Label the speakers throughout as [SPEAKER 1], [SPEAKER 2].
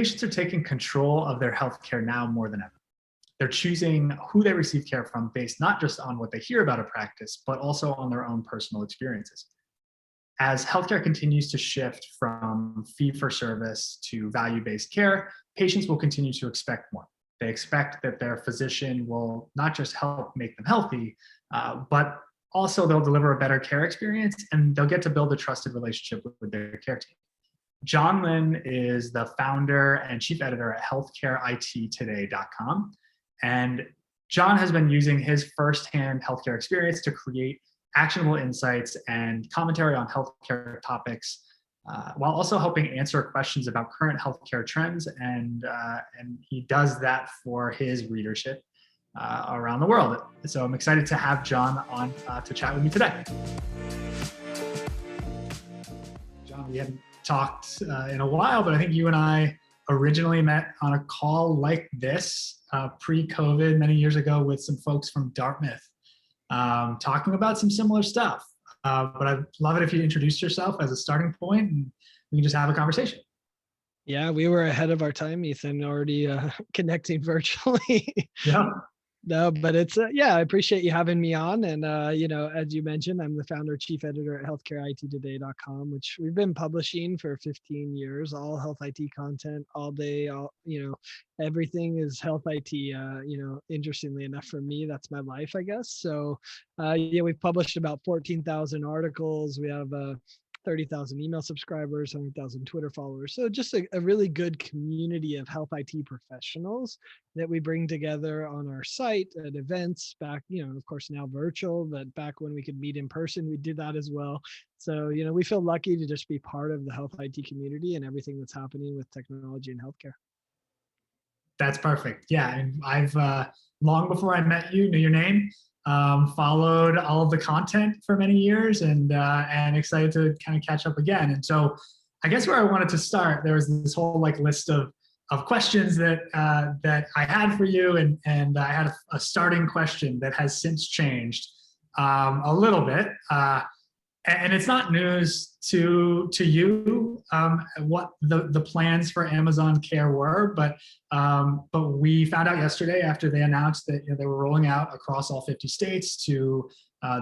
[SPEAKER 1] patients are taking control of their healthcare now more than ever. They're choosing who they receive care from based not just on what they hear about a practice, but also on their own personal experiences. As healthcare continues to shift from fee-for-service to value-based care, patients will continue to expect more. They expect that their physician will not just help make them healthy, but also they'll deliver a better care experience, and they'll get to build a trusted relationship with their care team. John Lynn is the founder and chief editor at healthcareittoday.com. And John has been using his firsthand healthcare experience to create actionable insights and commentary on healthcare topics, while also helping answer questions about current healthcare trends. And he does that for his readership around the world. So I'm excited to have John on to chat with me today. John, we hadn't talked in a while, but I think you and I originally met on a call like this pre-COVID many years ago with some folks from Dartmouth talking about some similar stuff. But I'd love it if you introduced yourself as a starting point and we can just have a conversation.
[SPEAKER 2] Yeah, we were ahead of our time, Ethan, already connecting virtually.
[SPEAKER 1] Yeah.
[SPEAKER 2] No, but it's, I appreciate you having me on. And, as you mentioned, I'm the founder, chief editor at healthcareittoday.com, which we've been publishing for 15 years, all health IT content all day, everything is health IT, interestingly enough for me, that's my life, I guess. So, we've published about 14,000 articles. We have 30,000 email subscribers, 100,000 Twitter followers. So just a really good community of health IT professionals that we bring together on our site at events back, of course now virtual, but back when we could meet in person, we did that as well. So, we feel lucky to just be part of the health IT community and everything that's happening with technology and healthcare.
[SPEAKER 1] That's perfect. Yeah, and I've long before I met you, knew your name. Followed all of the content for many years, and excited to kind of catch up again. And so I guess where I wanted to start, there was this whole list of questions that I had for you, and I had a starting question that has since changed a little bit. And it's not news to you what the plans for Amazon Care were, but we found out yesterday after they announced that they were rolling out across all 50 states to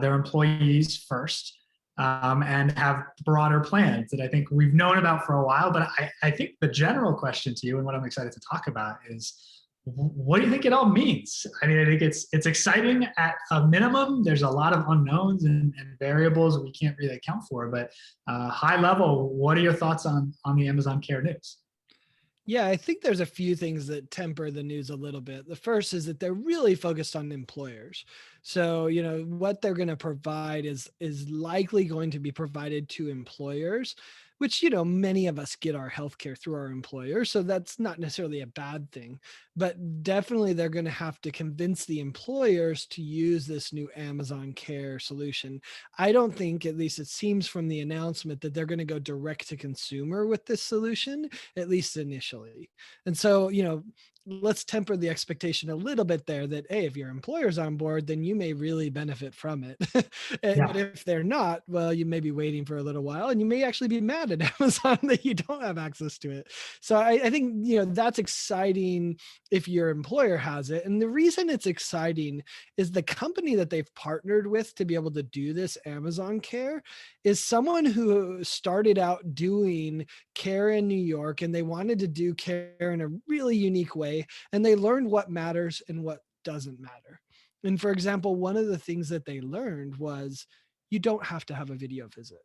[SPEAKER 1] their employees first, and have broader plans that I think we've known about for a while. But I think the general question to you, and what I'm excited to talk about, is what do you think it all means? I mean, I think it's exciting at a minimum. There's a lot of unknowns and variables we can't really account for, but high level, what are your thoughts on the Amazon Care news?
[SPEAKER 2] Yeah, I think there's a few things that temper the news a little bit. The first is that they're really focused on employers. So, what they're going to provide is likely going to be provided to employers, which, many of us get our healthcare through our employer. So that's not necessarily a bad thing, but definitely they're going to have to convince the employers to use this new Amazon Care solution. I don't think, at least it seems from the announcement, that they're going to go direct to consumer with this solution, at least initially. And so, let's temper the expectation a little bit there that, hey, if your employer's on board, then you may really benefit from it. But if they're not, well, you may be waiting for a little while and you may actually be mad at Amazon that you don't have access to it. So I think, that's exciting if your employer has it. And the reason it's exciting is the company that they've partnered with to be able to do this Amazon Care is someone who started out doing care in New York, and they wanted to do care in a really unique way. And they learned what matters and what doesn't matter. And for example, one of the things that they learned was you don't have to have a video visit.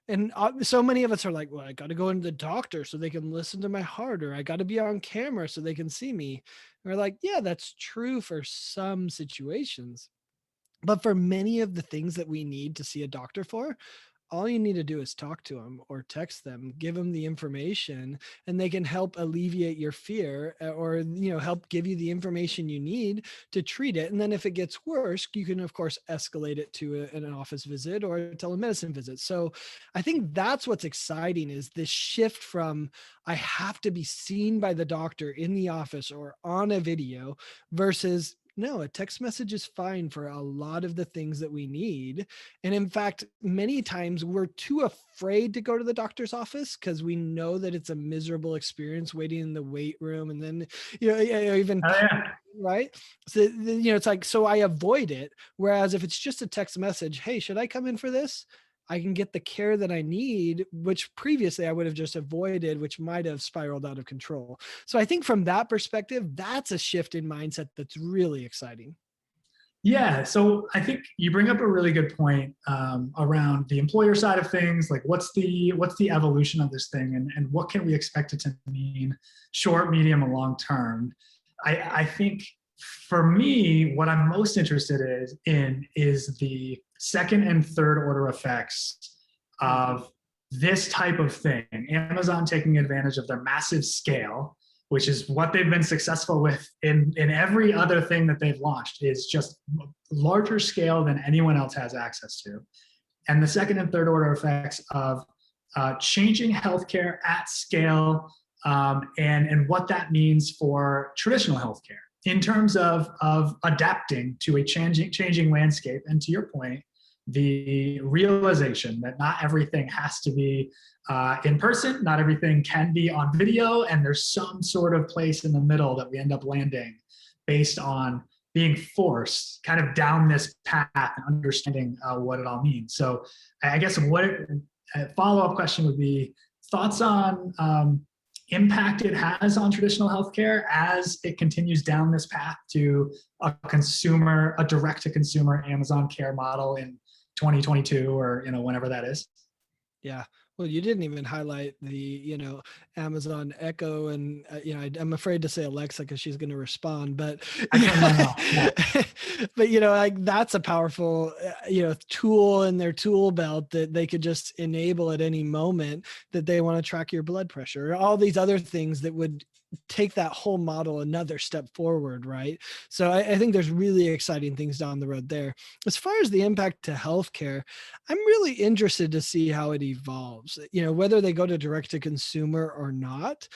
[SPEAKER 2] And so many of us are like, well, I got to go into the doctor so they can listen to my heart, or I got to be on camera so they can see me. And we're like, yeah, that's true for some situations. But for many of the things that we need to see a doctor for, all you need to do is talk to them or text them, give them the information, and they can help alleviate your fear, or, help give you the information you need to treat it. And then if it gets worse, you can, of course, escalate it to an office visit or a telemedicine visit. So I think that's what's exciting, is this shift from I have to be seen by the doctor in the office or on a video versus no, a text message is fine for a lot of the things that we need. And in fact, many times we're too afraid to go to the doctor's office because we know that it's a miserable experience waiting in the wait room. And then, even
[SPEAKER 1] Oh yeah.
[SPEAKER 2] right. So, it's like, so I avoid it. Whereas if it's just a text message, hey, should I come in for this? I can get the care that I need, which previously I would have just avoided, which might have spiraled out of control. So I think from that perspective, that's a shift in mindset that's really exciting.
[SPEAKER 1] Yeah, so I think you bring up a really good point around the employer side of things. Like, what's the evolution of this thing, and what can we expect it to mean, short, medium, and long term? I think for me, what I'm most interested in is the second and third order effects of this type of thing. Amazon taking advantage of their massive scale, which is what they've been successful with in every other thing that they've launched, is just larger scale than anyone else has access to. And the second and third order effects of changing healthcare at scale, and what that means for traditional healthcare in terms of adapting to a changing landscape. And to your point, the realization that not everything has to be in person, not everything can be on video, and there's some sort of place in the middle that we end up landing based on being forced kind of down this path and understanding what it all means. So I guess a follow-up question would be thoughts on impact it has on traditional healthcare as it continues down this path to a direct-to-consumer Amazon care model in 2022 or whenever that is.
[SPEAKER 2] Yeah. Well, you didn't even highlight the, Amazon Echo, and I'm afraid to say Alexa because she's going to respond, but
[SPEAKER 1] Yeah.
[SPEAKER 2] but like that's a powerful tool in their tool belt that they could just enable at any moment that they want to track your blood pressure, or all these other things that would take that whole model another step forward, right? So I think there's really exciting things down the road there. As far as the impact to healthcare, I'm really interested to see how it evolves, whether they go to direct to consumer or not.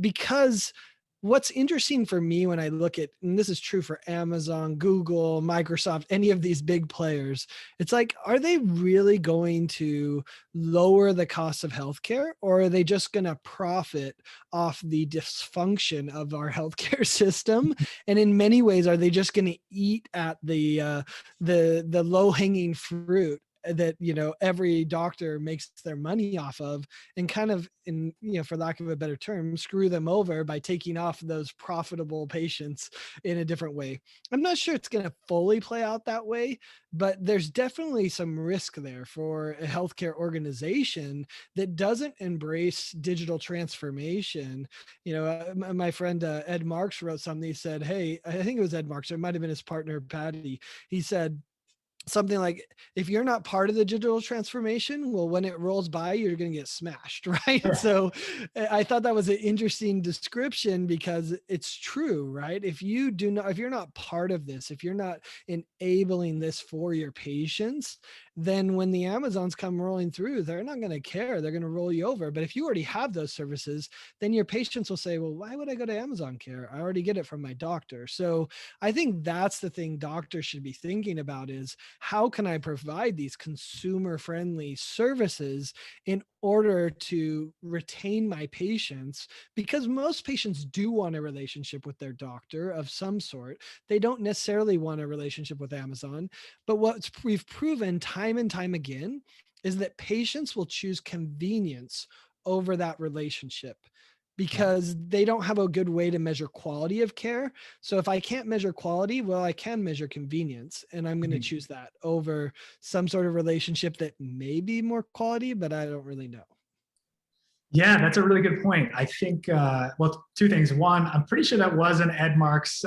[SPEAKER 2] Because what's interesting for me when I look at, and this is true for Amazon, Google, Microsoft, any of these big players, it's like, are they really going to lower the cost of healthcare, or are they just going to profit off the dysfunction of our healthcare system? And in many ways, are they just going to eat at the low hanging fruit that every doctor makes their money off of, and kind of, in for lack of a better term, screw them over by taking off those profitable patients in a different way? I'm not sure it's going to fully play out that way, but there's definitely some risk there for a healthcare organization that doesn't embrace digital transformation. My friend Ed Marks wrote something. He said, hey, I think it was Ed Marks, or it might have been his partner Patty. He said something like, if you're not part of the digital transformation, well, when it rolls by, you're going to get smashed, right?
[SPEAKER 1] Sure.
[SPEAKER 2] So I thought that was an interesting description, because it's true, right? If you're not part of this, if you're not enabling this for your patients, then when the Amazons come rolling through, they're not going to care. They're going to roll you over. But if you already have those services, then your patients will say, well, why would I go to Amazon Care? I already get it from my doctor. So I think that's the thing doctors should be thinking about, is how can I provide these consumer friendly services in order to retain my patients? Because most patients do want a relationship with their doctor of some sort. They don't necessarily want a relationship with Amazon. But what we've proven time and time again is that patients will choose convenience over that relationship, because they don't have a good way to measure quality of care. So if I can't measure quality, well, I can measure convenience, and I'm going to choose that over some sort of relationship that may be more quality, but I don't really know.
[SPEAKER 1] Yeah, that's a really good point. I think, well, two things. One, I'm pretty sure that was an Ed Marks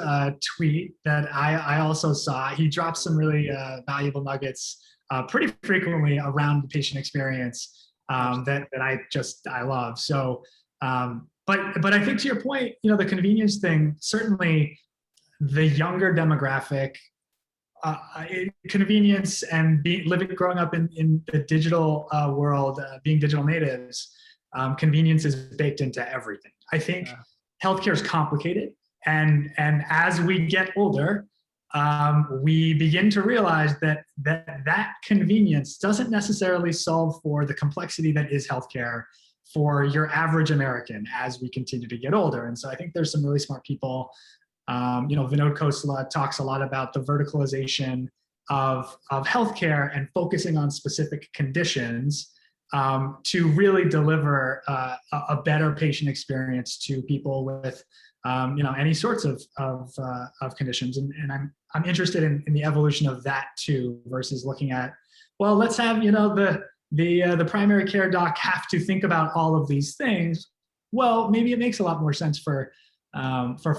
[SPEAKER 1] tweet that I also saw. He drops some really valuable nuggets pretty frequently around the patient experience that I love. So, but I think to your point, the convenience thing, certainly the younger demographic, convenience and growing up in the digital world, being digital natives, convenience is baked into everything. I think healthcare is complicated, and as we get older, we begin to realize that convenience doesn't necessarily solve for the complexity that is healthcare for your average American as we continue to get older. And so I think there's some really smart people. Vinod Khosla talks a lot about the verticalization of healthcare and focusing on specific conditions to really deliver a better patient experience to people with any sorts of conditions. And I'm interested in the evolution of that too, versus looking at, well, let's have the primary care doc have to think about all of these things. Well, maybe it makes a lot more sense for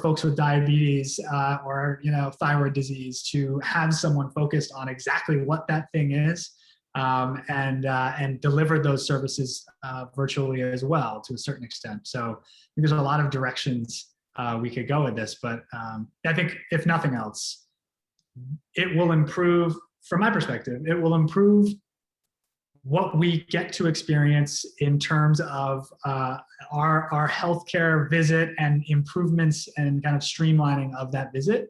[SPEAKER 1] folks with diabetes or thyroid disease to have someone focused on exactly what that thing is, and deliver those services virtually as well to a certain extent. So I think there's a lot of directions we could go with this, but I think if nothing else, it will improve, from my perspective, it will improve what we get to experience in terms of our healthcare visit and improvements and kind of streamlining of that visit.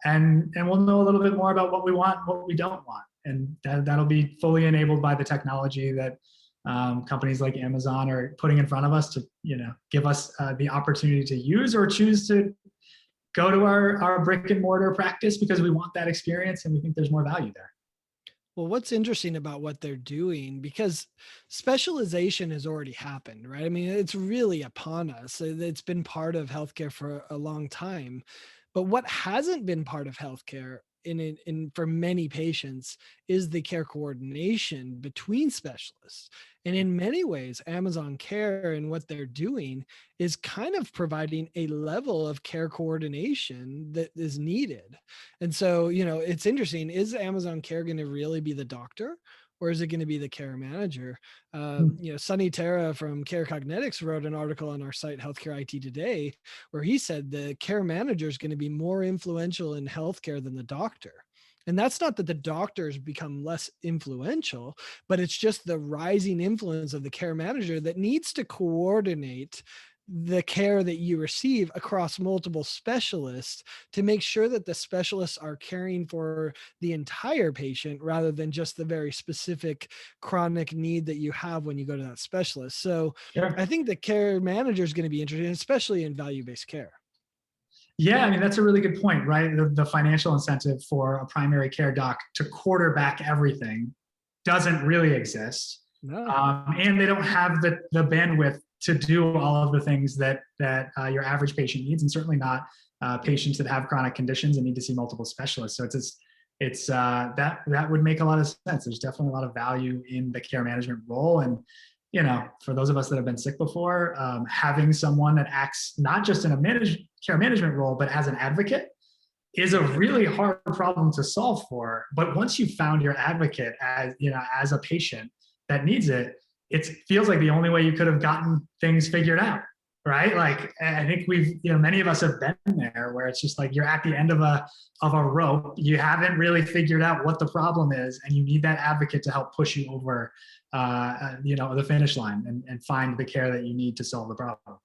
[SPEAKER 1] And we'll know a little bit more about what we want, what we don't want. And that'll be fully enabled by the technology that companies like Amazon are putting in front of us to, give us the opportunity to use or choose to go to our brick and mortar practice because we want that experience and we think there's more value there.
[SPEAKER 2] Well, what's interesting about what they're doing, because specialization has already happened, right? I mean, it's really upon us. It's been part of healthcare for a long time. But what hasn't been part of healthcare in for many patients is the care coordination between specialists. And in many ways, Amazon Care and what they're doing is kind of providing a level of care coordination that is needed. And so, it's interesting. Is Amazon Care going to really be the doctor? Or is it going to be the care manager? Sunny Terra from Care Cognetics wrote an article on our site, Healthcare IT Today, where he said the care manager is going to be more influential in healthcare than the doctor. And that's not that the doctors become less influential, but it's just the rising influence of the care manager that needs to coordinate the care that you receive across multiple specialists to make sure that the specialists are caring for the entire patient rather than just the very specific chronic need that you have when you go to that specialist. So
[SPEAKER 1] Sure.
[SPEAKER 2] I think the care manager is going to be interesting, especially in value-based care.
[SPEAKER 1] Yeah, I mean, that's a really good point, right? The financial incentive for a primary care doc to quarterback everything doesn't really exist.
[SPEAKER 2] No.
[SPEAKER 1] And they don't have the bandwidth to do all of the things that your average patient needs, and certainly not patients that have chronic conditions and need to see multiple specialists. So it's that would make a lot of sense. There's definitely a lot of value in the care management role. And for those of us that have been sick before, having someone that acts not just in a care management role, but as an advocate is a really hard problem to solve for. But once you've found your advocate as a patient that needs it, it feels like the only way you could have gotten things figured out, right? Like, I think many of us have been there where it's just like you're at the end of a rope. You haven't really figured out what the problem is, and you need that advocate to help push you over, the finish line and find the care that you need to solve the problem.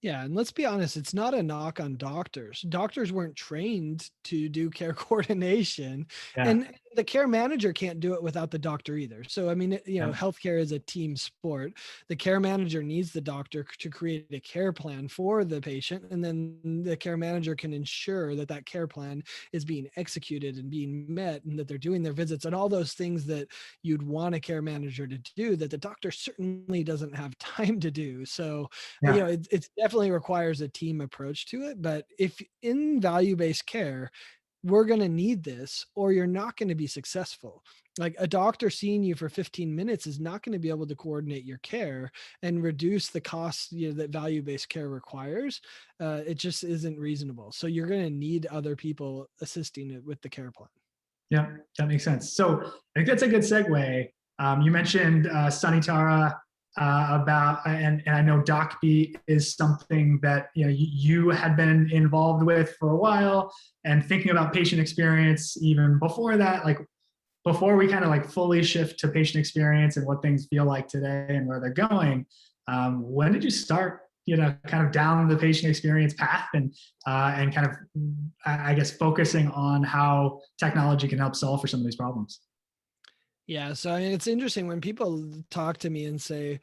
[SPEAKER 2] Yeah, and let's be honest, it's not a knock on doctors. Doctors weren't trained to do care coordination,
[SPEAKER 1] Yeah.
[SPEAKER 2] and the care manager can't do it without the doctor either. So, I mean, healthcare is a team sport. The care manager needs the doctor to create a care plan for the patient, and then the care manager can ensure that that care plan is being executed and being met, and that they're doing their visits and all those things that you'd want a care manager to do that the doctor certainly doesn't have time to do. So,
[SPEAKER 1] Yeah.
[SPEAKER 2] it's definitely requires a team approach to it. But if in value-based care, we're going to need this, or you're not going to be successful. Like, a doctor seeing you for 15 minutes is not going to be able to coordinate your care and reduce the costs that value-based care requires. It just isn't reasonable. So you're going to need other people assisting it with the care plan.
[SPEAKER 1] Yeah, that makes sense. So I think that's a good segue. You mentioned Sunny Tara about, and I know DocBeat is something that you had been involved with for a while, and thinking about patient experience even before that. Like, before we kind of like fully shift to patient experience and what things feel like today and where they're going, when did you start kind of down the patient experience path, and kind of, I guess, focusing on how technology can help solve for some of these problems.
[SPEAKER 2] Yeah, so I mean, it's interesting when people talk to me and say,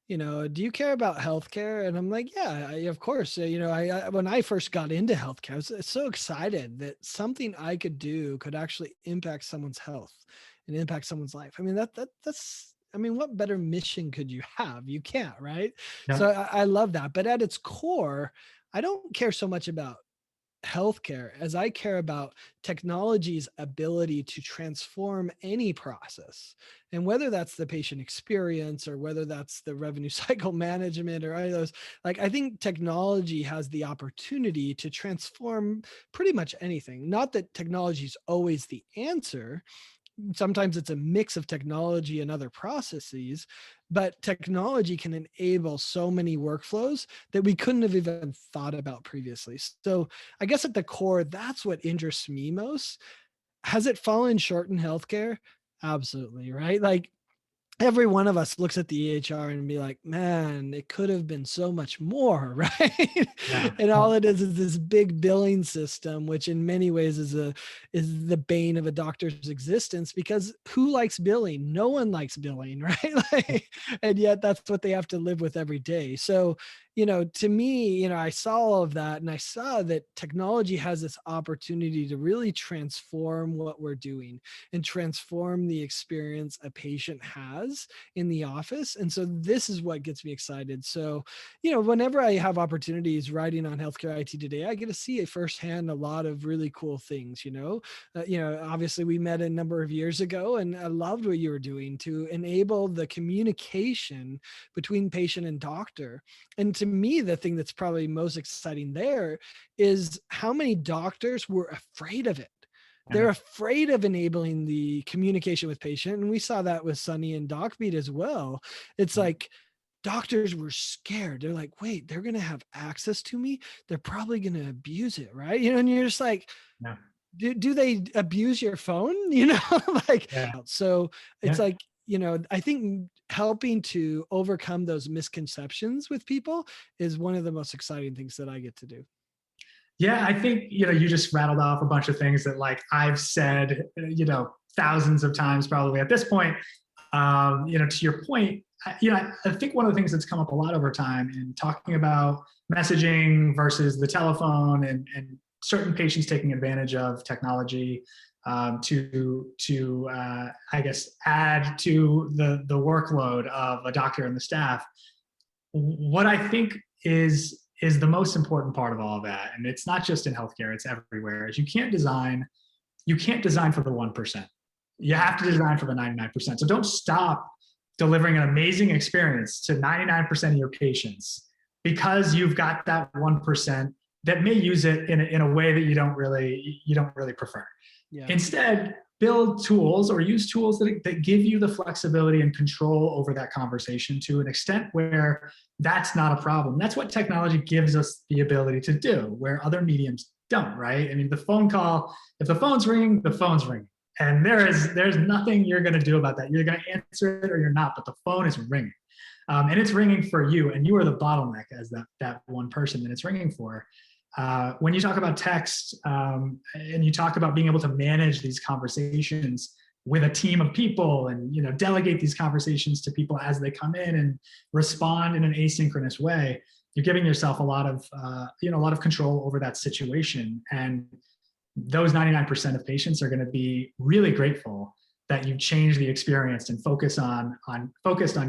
[SPEAKER 2] do you care about healthcare? And I'm like, yeah, of course. When I first got into healthcare, I was so excited that something I could do could actually impact someone's health and impact someone's life. I mean, that's. I mean, what better mission could you have? You can't, right? So
[SPEAKER 1] Yeah.
[SPEAKER 2] I love that. But at its core, I don't care so much about healthcare as I care about technology's ability to transform any process. And whether that's the patient experience or whether that's the revenue cycle management or any of those, like I think technology has the opportunity to transform pretty much anything. Not that technology is always the answer, sometimes it's a mix of technology and other processes, but technology can enable so many workflows that we couldn't have even thought about previously. So I guess at the core, that's what interests me most. Has it fallen short in healthcare? Absolutely, right? Like every one of us looks at the EHR and be like, man, it could have been so much more, right?
[SPEAKER 1] Yeah.
[SPEAKER 2] And all it is this big billing system, which in many ways is the bane of a doctor's existence, because who likes billing? No one likes billing, right? And yet that's what they have to live with every day. So, to me, I saw all of that and I saw that technology has this opportunity to really transform what we're doing and transform the experience a patient has in the office. And so this is what gets me excited. So, whenever I have opportunities writing on healthcare IT today, I get to see firsthand a lot of really cool things. Obviously we met a number of years ago, and I loved what you were doing to enable the communication between patient and doctor. And to me, the thing that's probably most exciting there is how many doctors were afraid of it. They're
[SPEAKER 1] Yeah.
[SPEAKER 2] afraid of enabling the communication with patient. And we saw that with Sunny and DocBeat as well. It's like doctors were scared. They're like, wait, they're going to have access to me. They're probably going to abuse it. Right. And you're just like,
[SPEAKER 1] Yeah.
[SPEAKER 2] do they abuse your phone? Like,
[SPEAKER 1] Yeah.
[SPEAKER 2] so it's
[SPEAKER 1] Yeah.
[SPEAKER 2] like, I think helping to overcome those misconceptions with people is one of the most exciting things that I get to do.
[SPEAKER 1] Yeah, I think, you just rattled off a bunch of things that, like, I've said, thousands of times probably at this point. To your point, I think one of the things that's come up a lot over time in talking about messaging versus the telephone, and certain patients taking advantage of technology, to I guess add to the workload of a doctor and the staff. What I think is the most important part of all of that, and it's not just in healthcare, it's everywhere, is you can't design for the 1%. You have to design for the 99%. So don't stop delivering an amazing experience to 99% of your patients because you've got that 1% that may use it in a way that you don't really prefer.
[SPEAKER 2] Yeah.
[SPEAKER 1] Instead, build tools or use tools that give you the flexibility and control over that conversation to an extent where that's not a problem. That's what technology gives us the ability to do, where other mediums don't, right? I mean, the phone call, if the phone's ringing, the phone's ringing. And there's nothing you're going to do about that. You're going to answer it or you're not, but the phone is ringing. And it's ringing for you, and you are the bottleneck as that one person that it's ringing for. When you talk about text, and you talk about being able to manage these conversations with a team of people, and delegate these conversations to people as they come in and respond in an asynchronous way, you're giving yourself a lot of control over that situation. And those 99% of patients are going to be really grateful that you've changed the experience and focused on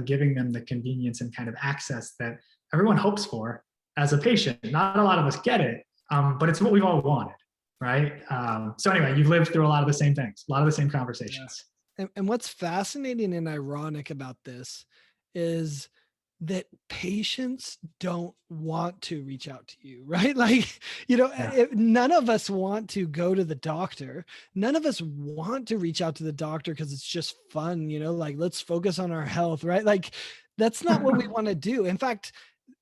[SPEAKER 1] giving them the convenience and kind of access that everyone hopes for as a patient. Not a lot of us get it, but it's what we've all wanted, right? So anyway, you've lived through a lot of the same things, a lot of the same conversations.
[SPEAKER 2] Yeah. And what's fascinating and ironic about this is that patients don't want to reach out to you, right? Like,
[SPEAKER 1] Yeah.
[SPEAKER 2] none of us want to go to the doctor. None of us want to reach out to the doctor because it's just fun, like let's focus on our health, right? Like that's not what we want to do. In fact,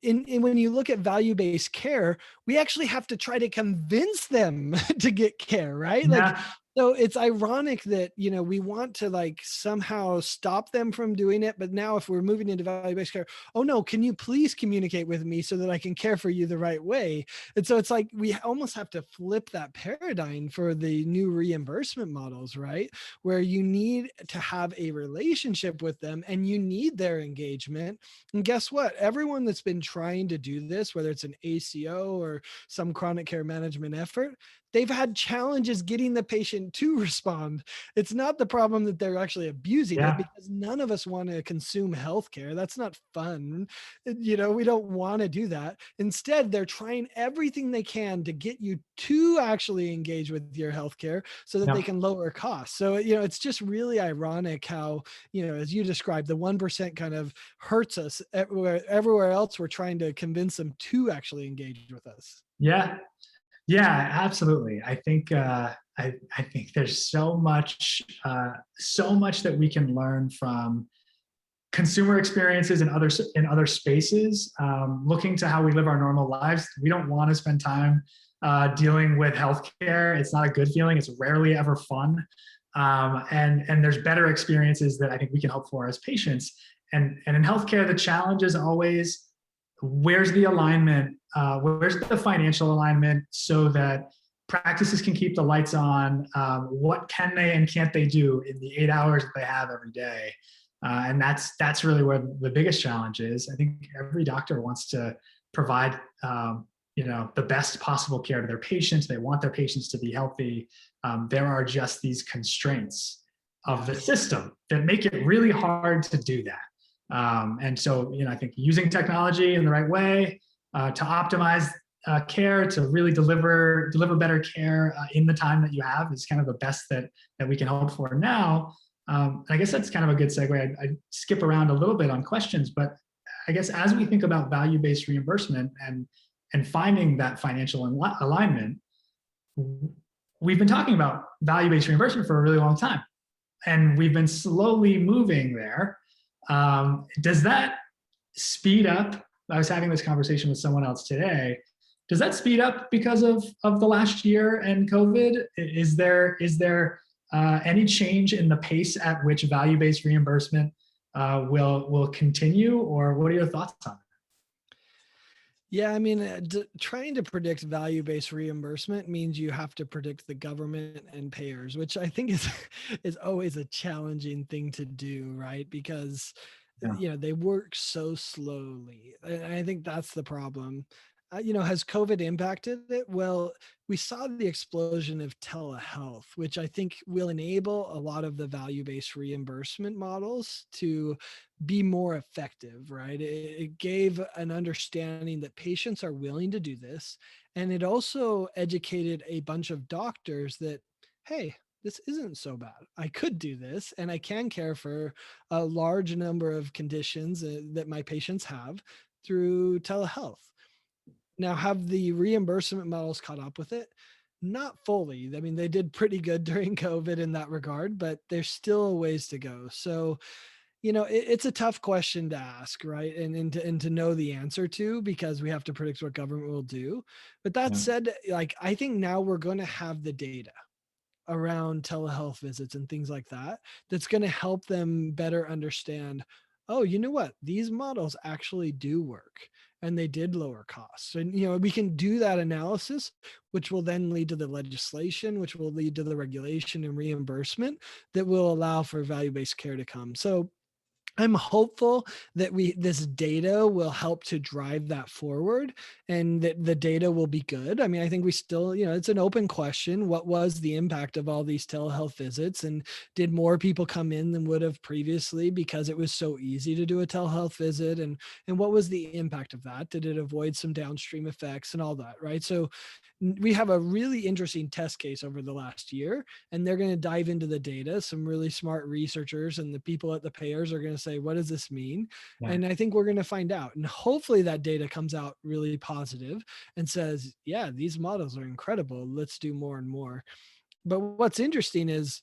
[SPEAKER 2] when you look at value-based care, we actually have to try to convince them to get care, right? Like
[SPEAKER 1] Yeah.
[SPEAKER 2] So it's ironic that, we want to like somehow stop them from doing it. But now if we're moving into value-based care, oh no, can you please communicate with me so that I can care for you the right way? And so it's like we almost have to flip that paradigm for the new reimbursement models, right? Where you need to have a relationship with them and you need their engagement. And guess what? Everyone that's been trying to do this, whether it's an ACO or some chronic care management effort, they've had challenges getting the patient to respond. It's not the problem that they're actually abusing it,
[SPEAKER 1] Yeah.
[SPEAKER 2] because none of us want to consume healthcare. That's not fun. We don't want to do that. Instead, they're trying everything they can to get you to actually engage with your healthcare so that they
[SPEAKER 1] Yeah.
[SPEAKER 2] can lower costs. So, it's just really ironic how, as you described, the 1% kind of hurts us everywhere else. We're trying to convince them to actually engage with us.
[SPEAKER 1] Yeah. Yeah, absolutely. I think there's so much that we can learn from consumer experiences in other spaces. Looking to how we live our normal lives, we don't want to spend time dealing with healthcare. It's not a good feeling. It's rarely ever fun. And there's better experiences that I think we can hope for as patients. And in healthcare, the challenge is always where's the alignment? Where's the financial alignment so that practices can keep the lights on? What can they and can't they do in the 8 hours that they have every day? And that's really where the biggest challenge is. I think every doctor wants to provide the best possible care to their patients. They want their patients to be healthy. There are just these constraints of
[SPEAKER 2] Yeah.
[SPEAKER 1] the system that make it really hard to do that. And so, I think using technology in the right way to optimize care, to really deliver better care in the time that you have is kind of the best that we can hope for now. And I guess that's kind of a good segue. I skip around a little bit on questions, but I guess as we think about value-based reimbursement and finding that financial alignment, we've been talking about value-based reimbursement for a really long time, and we've been slowly moving there. Does that speed up? I was having this conversation with someone else today. Does that speed up because of the last year and COVID? Is there any change in the pace at which value-based reimbursement will continue, or what are your thoughts on it?
[SPEAKER 2] Yeah, I mean, trying to predict value-based reimbursement means you have to predict the government and payers, which I think is is always a challenging thing to do, right? Because
[SPEAKER 1] Yeah.
[SPEAKER 2] they work so slowly, and I think that's the problem. Has COVID impacted it? Well, we saw the explosion of telehealth, which I think will enable a lot of the value-based reimbursement models to be more effective, right? It gave an understanding that patients are willing to do this. And it also educated a bunch of doctors that, hey, this isn't so bad. I could do this and I can care for a large number of conditions that my patients have through telehealth. Now, have the reimbursement models caught up with it? Not fully. I mean, they did pretty good during COVID in that regard, but there's still a ways to go. So, it's a tough question to ask, right? And to know the answer to, because we have to predict what government will do. But that
[SPEAKER 1] Yeah.
[SPEAKER 2] said, like, I think now we're going to have the data around telehealth visits and things like that that's going to help them better understand, oh, you know what, these models actually do work and they did lower costs. And we can do that analysis, which will then lead to the legislation, which will lead to the regulation and reimbursement that will allow for value-based care to come. So I'm hopeful that this data will help to drive that forward, and that the data will be good. I mean, I think we still, it's an open question. What was the impact of all these telehealth visits, and did more people come in than would have previously because it was so easy to do a telehealth visit? And what was the impact of that? Did it avoid some downstream effects and all that, right? So we have a really interesting test case over the last year, and they're going to dive into the data. Some really smart researchers and the people at the payers are going to say, what does this mean?
[SPEAKER 1] Yeah.
[SPEAKER 2] And I think we're going to find out. And hopefully that data comes out really positive and says, yeah, these models are incredible. Let's do more and more. But what's interesting is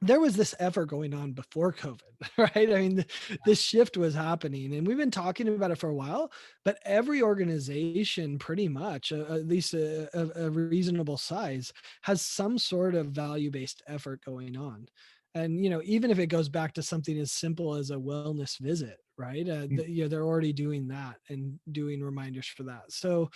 [SPEAKER 2] there was this effort going on before COVID, right? I mean, this shift was happening, and we've been talking about it for a while. But every organization, pretty much, at least a reasonable size, has some sort of value-based effort going on. And even if it goes back to something as simple as a wellness visit, right? They're already doing that and doing reminders for that. So,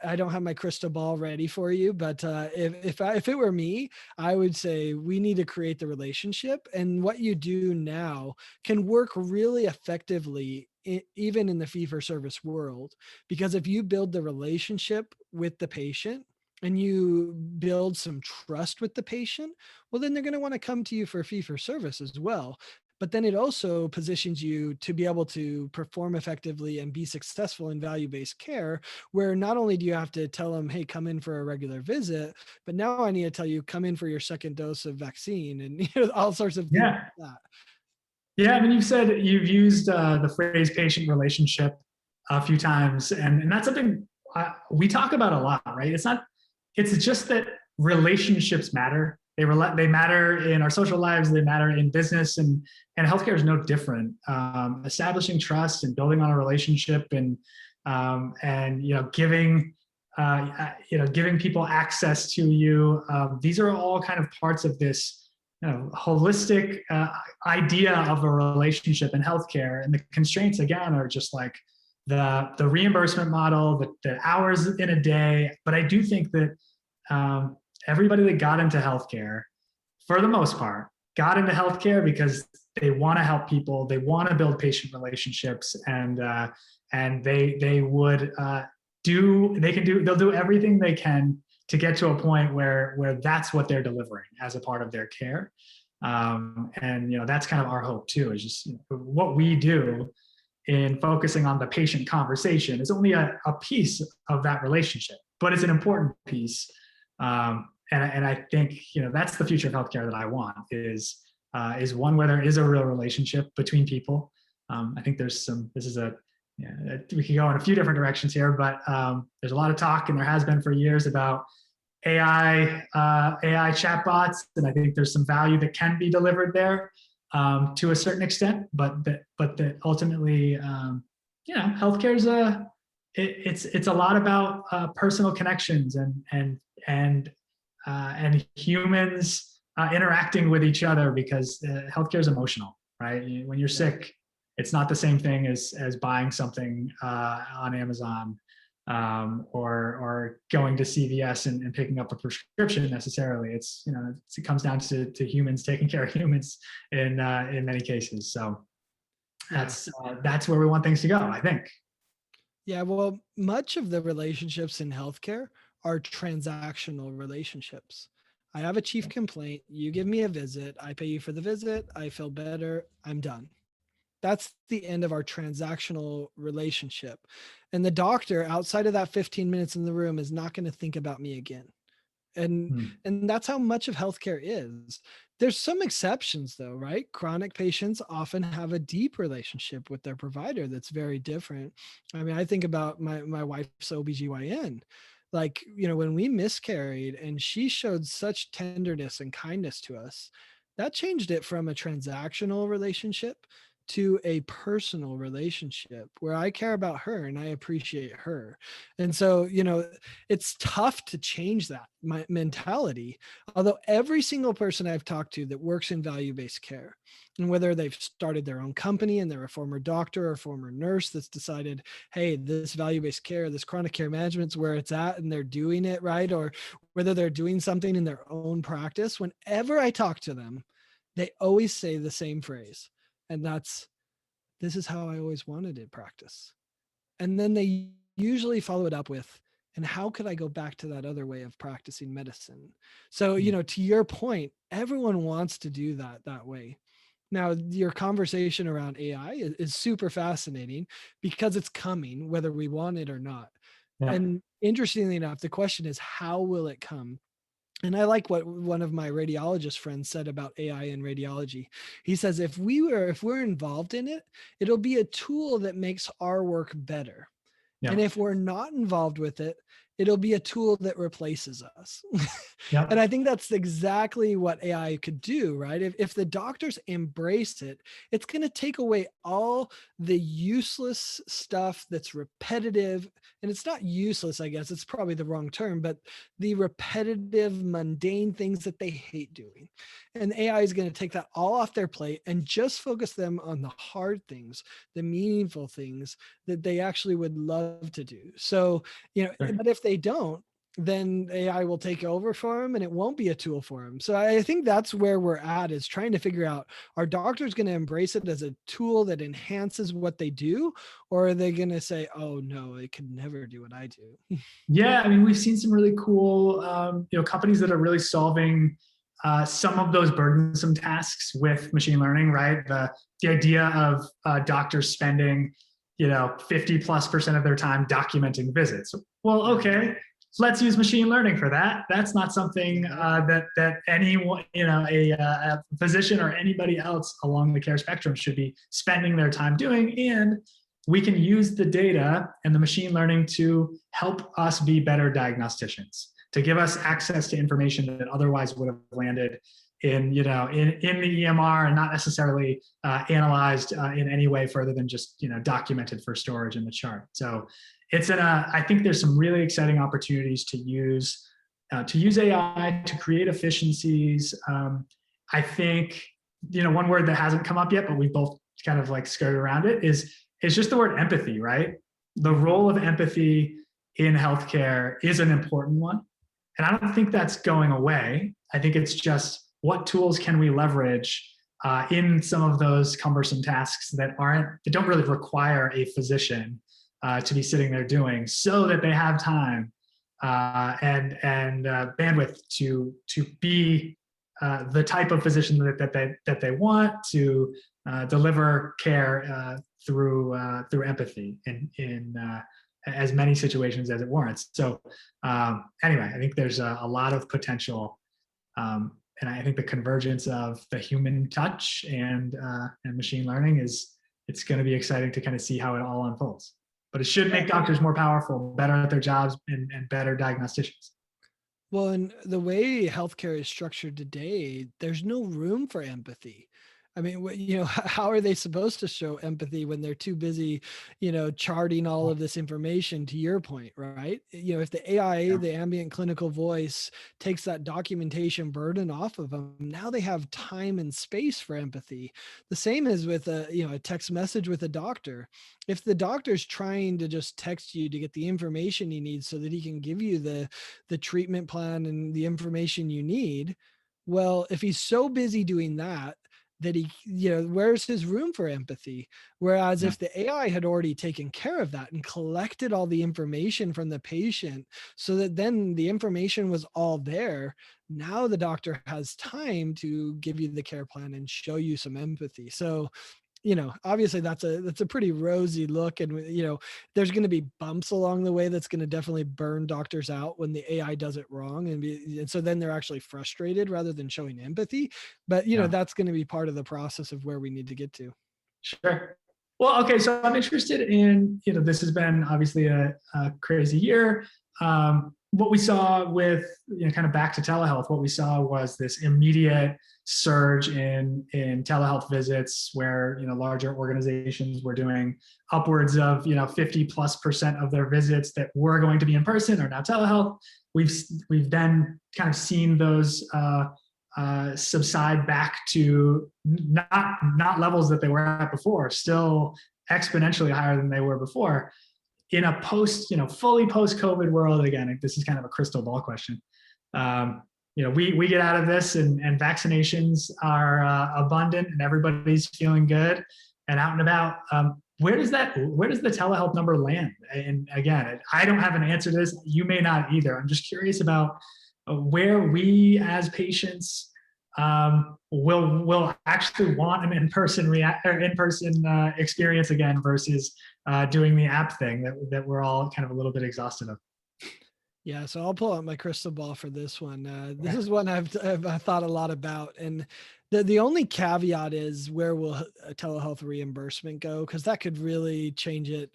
[SPEAKER 2] I don't have my crystal ball ready for you, but if it were me, I would say we need to create the relationship, and what you do now can work really effectively even in the fee for service world, because if you build the relationship with the patient and you build some trust with the patient, well, then they're going to want to come to you for fee for service as well. But then it also positions you to be able to perform effectively and be successful in value based care, where not only do you have to tell them, hey, come in for a regular visit, but now I need to tell you, come in for your second dose of vaccine and all sorts of things
[SPEAKER 1] Yeah.
[SPEAKER 2] like that.
[SPEAKER 1] Yeah, I mean, you've said you've used the phrase patient relationship a few times, and that's something we talk about a lot, right? It's just that relationships matter. They matter in our social lives. They matter in business, and healthcare is no different. Establishing trust and building on a relationship, and giving people access to you. These are all kind of parts of this holistic idea of a relationship in healthcare. And the constraints, again, are just like the reimbursement model, the hours in a day. But I do think that everybody that got into healthcare, for the most part, got into healthcare because they want to help people, they want to build patient relationships, and they'll do everything they can to get to a point where that's what they're delivering as a part of their care. And that's kind of our hope too, is just what we do in focusing on the patient conversation is only a piece of that relationship, but it's an important piece. And I think that's the future of healthcare that I want, is one where there is a real relationship between people. I think this is we could go in a few different directions here, but there's a lot of talk, and there has been for years, about AI chatbots, and I think there's some value that can be delivered there to a certain extent, but that ultimately, healthcare is it's a lot about personal connections and humans interacting with each other, because healthcare is emotional, right? When you're sick, it's not the same thing as buying something on Amazon, or going to CVS and picking up a prescription necessarily. It comes down to humans taking care of humans in many cases. So that's where we want things to go, I think.
[SPEAKER 2] Yeah, well, much of the relationships in healthcare are transactional relationships. I have a chief complaint. You give me a visit. I pay you for the visit. I feel better. I'm done. That's the end of our transactional relationship. And the doctor, outside of that 15 minutes in the room, is not going to think about me again. And and that's how much of healthcare is. There's some exceptions though, right? Chronic patients often have a deep relationship with their provider that's very different. I mean, I think about my wife's OBGYN. Like, when we miscarried and she showed such tenderness and kindness to us, that changed it from a transactional relationship to a personal relationship where I care about her and I appreciate her. And so, it's tough to change that mentality. Although every single person I've talked to that works in value-based care, and whether they've started their own company and they're a former doctor or a former nurse that's decided, hey, this value-based care, this chronic care management's where it's at, and they're doing it right, or whether they're doing something in their own practice, whenever I talk to them, they always say the same phrase. And that's, this is how I always wanted to practice. And then they usually follow it up with, and how could I go back to that other way of practicing medicine? So, to your point, everyone wants to do that way. Now, your conversation around AI is super fascinating because it's coming, whether we want it or not.
[SPEAKER 1] Yeah.
[SPEAKER 2] And interestingly enough, the question is, how will it come? And I like what one of my radiologist friends said about AI and radiology. He says, if we're involved in it, it'll be a tool that makes our work better.
[SPEAKER 1] Yeah.
[SPEAKER 2] And if we're not involved with it, it'll be a tool that replaces us. And
[SPEAKER 1] Yep.
[SPEAKER 2] I think that's exactly what AI could do, right? If the doctors embrace it, it's going to take away all the useless stuff that's repetitive. And it's not useless, I guess, it's probably the wrong term, but the repetitive, mundane things that they hate doing. And AI is going to take that all off their plate and just focus them on the hard things, the meaningful things that they actually would love to do. So,
[SPEAKER 1] Sure.
[SPEAKER 2] but if they don't, then AI will take over for them and it won't be a tool for them. So I think that's where we're at, is trying to figure out, are doctors going to embrace it as a tool that enhances what they do? Or are they going to say, oh no, it could never do what I do?
[SPEAKER 1] Yeah, I mean, we've seen some really cool, companies that are really solving some of those burdensome tasks with machine learning. Right, the idea of doctors spending, 50+% of their time documenting visits. Well, okay, let's use machine learning for that. That's not something that anyone, a physician or anybody else along the care spectrum should be spending their time doing. And we can use the data and the machine learning to help us be better diagnosticians, to give us access to information that otherwise would have landed in the EMR and not necessarily analyzed in any way further than just documented for storage in the chart. So I think there's some really exciting opportunities to use AI to create efficiencies. I think one word that hasn't come up yet, but we both kind of like skirted around it, is just the word empathy, right? The role of empathy in healthcare is an important one. And I don't think that's going away. I think it's just, what tools can we leverage in some of those cumbersome tasks that don't really require a physician to be sitting there doing, so that they have time and bandwidth to be the type of physician that they want to deliver care through empathy in as many situations as it warrants. So anyway, I think there's a lot of potential, and I think the convergence of the human touch and machine learning it's going to be exciting to kind of see how it all unfolds. But it should make doctors more powerful, better at their jobs, and better diagnosticians.
[SPEAKER 2] Well, and the way healthcare is structured today, there's no room for empathy. I mean, how are they supposed to show empathy when they're too busy, charting all of this information, to your point, right? If the AI,
[SPEAKER 1] Yeah.
[SPEAKER 2] the ambient clinical voice, takes that documentation burden off of them, now they have time and space for empathy. The same as with a text message with a doctor. If the doctor's trying to just text you to get the information he needs so that he can give you the treatment plan and the information you need, well, if he's so busy doing that, where's his room for empathy? Whereas
[SPEAKER 1] Yeah.
[SPEAKER 2] if the AI had already taken care of that and collected all the information from the patient, so that then the information was all there, now the doctor has time to give you the care plan and show you some empathy. So, obviously that's a pretty rosy look, and there's going to be bumps along the way that's going to definitely burn doctors out when the AI does it wrong, and so then they're actually frustrated rather than showing empathy. But
[SPEAKER 1] Yeah.
[SPEAKER 2] that's going to be part of the process of where we need to get to.
[SPEAKER 1] Sure. Well, okay. So I'm interested in, this has been obviously a crazy year. What we saw with, kind of back to telehealth, what we saw was this immediate surge in telehealth visits, where, larger organizations were doing upwards of, 50+% of their visits that were going to be in person are now telehealth. We've then kind of seen those subside back to not levels that they were at before, still exponentially higher than they were before. In a fully post-COVID world, again, this is kind of a crystal ball question. We get out of this, and vaccinations are abundant, and everybody's feeling good and out and about. Where does the telehealth number land? And again, I don't have an answer to this. You may not either. I'm just curious about where we as patients will actually want an in-person experience again, versus doing the app thing that we're all kind of a little bit exhausted of.
[SPEAKER 2] Yeah, so I'll pull out my crystal ball for this one. This is one I've thought a lot about, and the only caveat is, where will telehealth reimbursement go? Because that could really change it.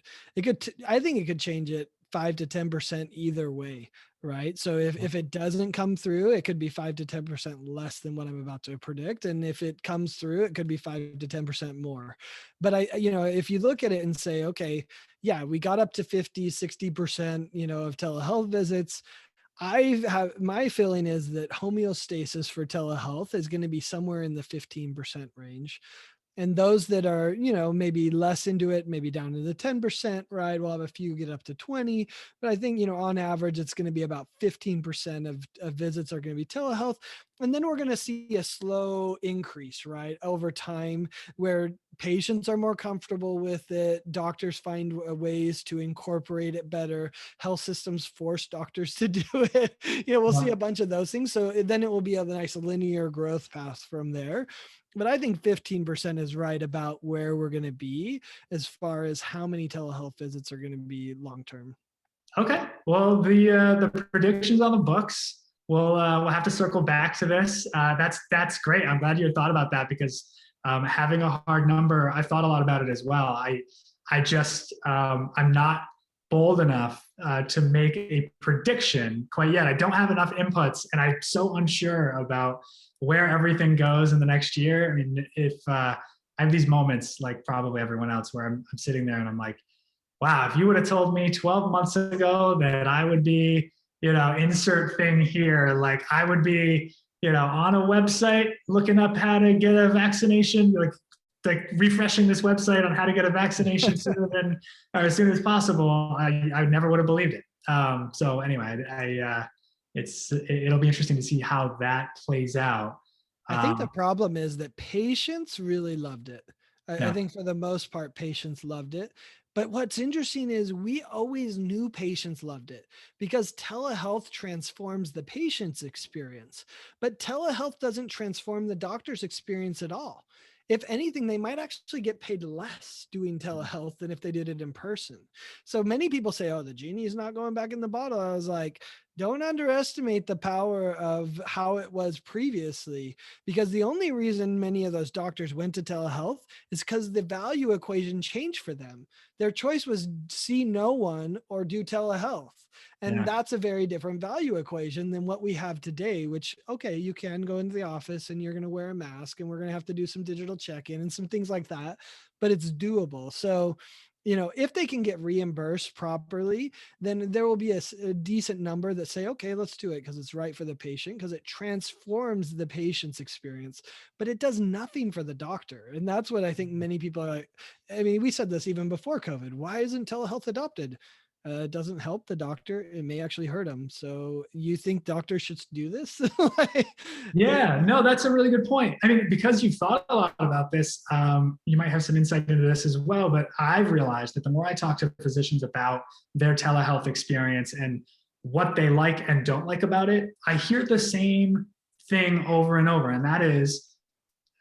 [SPEAKER 2] I think it could change it 5 to 10% either way, right? So if it doesn't come through, it could be 5 to 10% less than what I'm about to predict. And if it comes through, it could be 5 to 10% more. But if you look at it and say, okay, yeah, we got up to 50, 60%, of telehealth visits. My feeling is that homeostasis for telehealth is going to be somewhere in the 15% range. And those that are, maybe less into it, maybe down to the 10%, right? We'll have a few get up to 20, but I think, on average, it's going to be about 15% of visits are going to be telehealth. And then we're going to see a slow increase, right? Over time, where patients are more comfortable with it. Doctors find ways to incorporate it better. Health systems force doctors to do it. We'll see a bunch of those things. So then it will be a nice linear growth path from there. But I think 15% is right about where we're going to be as far as how many telehealth visits are going to be long term.
[SPEAKER 1] Okay. Well, the predictions on the books. We'll have to circle back to this. That's great. I'm glad you thought about that because having a hard number, I've thought a lot about it as well. I just I'm not bold enough to make a prediction quite yet. I don't have enough inputs, and I'm so unsure about where everything goes in the next year. I mean, if I have these moments like probably everyone else where I'm sitting there and I'm like, wow, if you would have told me 12 months ago that I would be, insert thing here, like I would be, on a website looking up how to get a vaccination, like refreshing this website on how to get a vaccination sooner than or as soon as possible, I never would have believed it. So anyway, it'll be interesting to see how that plays out.
[SPEAKER 2] I think the problem is that patients really loved it. I
[SPEAKER 1] Yeah.
[SPEAKER 2] think for the most part, patients loved it. But what's interesting is we always knew patients loved it because telehealth transforms the patient's experience, but telehealth doesn't transform the doctor's experience at all. If anything, they might actually get paid less doing telehealth than if they did it in person. So many people say, oh, the genie is not going back in the bottle. I was like, don't underestimate the power of how it was previously, because the only reason many of those doctors went to telehealth is because the value equation changed for them. Their choice was see no one or do telehealth. And
[SPEAKER 1] Yeah.
[SPEAKER 2] that's a very different value equation than what we have today, which, okay, you can go into the office and you're going to wear a mask and we're going to have to do some digital check-in and some things like that, but it's doable. So, if they can get reimbursed properly, then there will be a decent number that say, okay, let's do it because it's right for the patient, because it transforms the patient's experience, but it does nothing for the doctor. And that's what I think many people are like. I mean, we said this even before COVID. Why isn't telehealth adopted? It doesn't help the doctor. It may actually hurt him. So you think doctors should do this?
[SPEAKER 1] Yeah, no, that's a really good point. I mean, because you've thought a lot about this, you might have some insight into this as well. But I've realized that the more I talk to physicians about their telehealth experience and what they like and don't like about it, I hear the same thing over and over. And that is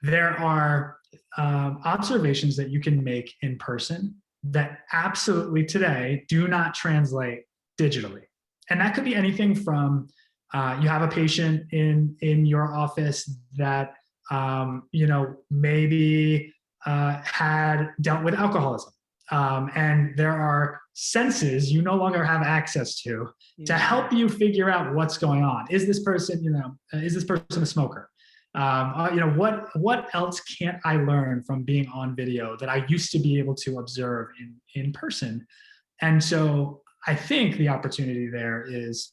[SPEAKER 1] there are observations that you can make in person that absolutely today do not translate digitally. And that could be anything from you have a patient in your office that maybe had dealt with alcoholism, and there are senses you no longer have access to help you figure out what's going on. Is this person a smoker? What else can't I learn from being on video that I used to be able to observe in person? And so I think the opportunity there is,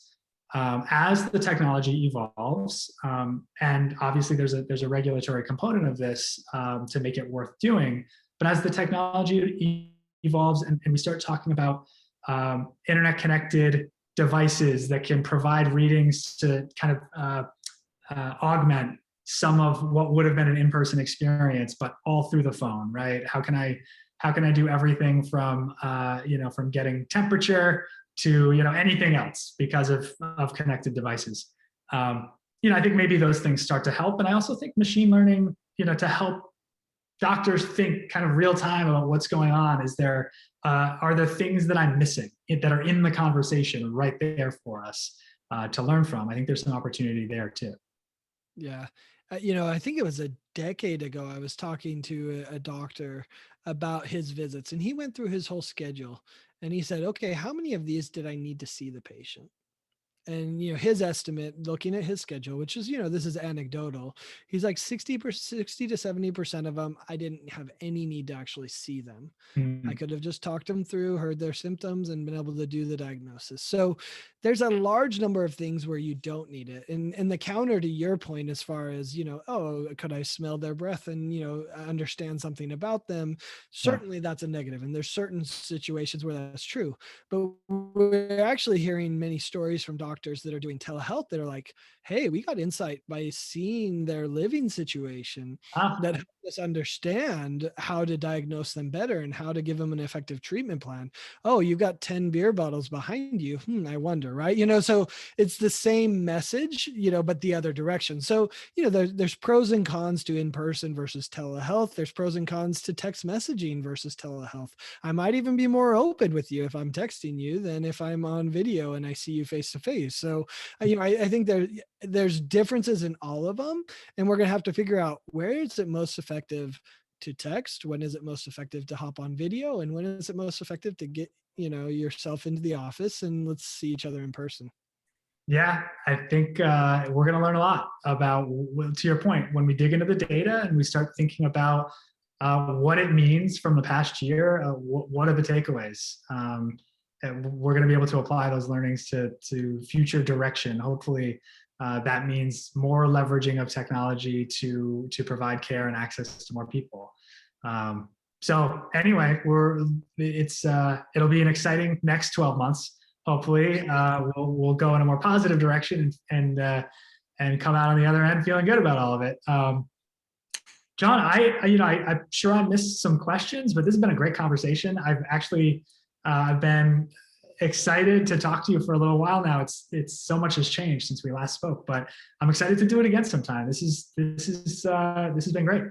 [SPEAKER 1] as the technology evolves, and obviously there's a regulatory component of this to make it worth doing, but as the technology evolves and we start talking about internet connected devices that can provide readings to kind of augment some of what would have been an in-person experience, but all through the phone, right? How can I do everything from from getting temperature to anything else because of connected devices? I think maybe those things start to help, and I also think machine learning, to help doctors think kind of real time about what's going on. Are there things that I'm missing that are in the conversation right there for us to learn from? I think there's an opportunity there too.
[SPEAKER 2] Yeah. I think it was a decade ago, I was talking to a doctor about his visits, and he went through his whole schedule and he said, okay, how many of these did I need to see the patient? And his estimate, looking at his schedule, which is, this is anecdotal, he's like 60 to 70% of them I didn't have any need to actually see them. I
[SPEAKER 1] Mm.
[SPEAKER 2] could have just talked them through, heard their symptoms, and been able to do the diagnosis. So there's a large number of things where you don't need it. And the counter to your point, as far as, oh, could I smell their breath and, understand something about them?
[SPEAKER 1] Yeah.
[SPEAKER 2] Certainly that's a negative. And there's certain situations where that's true. But we're actually hearing many stories from doctors that are doing telehealth that are like, hey, we got insight by seeing their living situation
[SPEAKER 1] Ah,
[SPEAKER 2] that helped us understand how to diagnose them better and how to give them an effective treatment plan. Oh, you've got 10 beer bottles behind you. I wonder, right? So it's the same message, but the other direction. So, there's pros and cons to in-person versus telehealth. There's pros and cons to text messaging versus telehealth. I might even be more open with you if I'm texting you than if I'm on video and I see you face to face. So, I think there's differences in all of them, and we're going to have to figure out where is it most effective to text, when is it most effective to hop on video, and when is it most effective to get yourself into the office and let's see each other in person.
[SPEAKER 1] yeah, I think we're going to learn a lot about, to your point, when we dig into the data and we start thinking about what it means from the past year. What are the takeaways? And we're going to be able to apply those learnings to future direction. Hopefully, that means more leveraging of technology to provide care and access to more people. So anyway, it'll be an exciting next 12 months. Hopefully, we'll go in a more positive direction and come out on the other end feeling good about all of it. John, I'm sure I missed some questions, but this has been a great conversation. I've actually been excited to talk to you for a little while now. It's so much has changed since we last spoke, but I'm excited to do it again sometime. This has been great.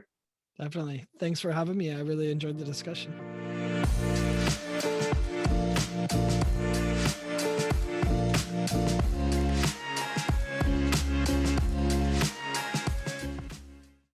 [SPEAKER 2] Definitely. Thanks for having me. I really enjoyed the discussion.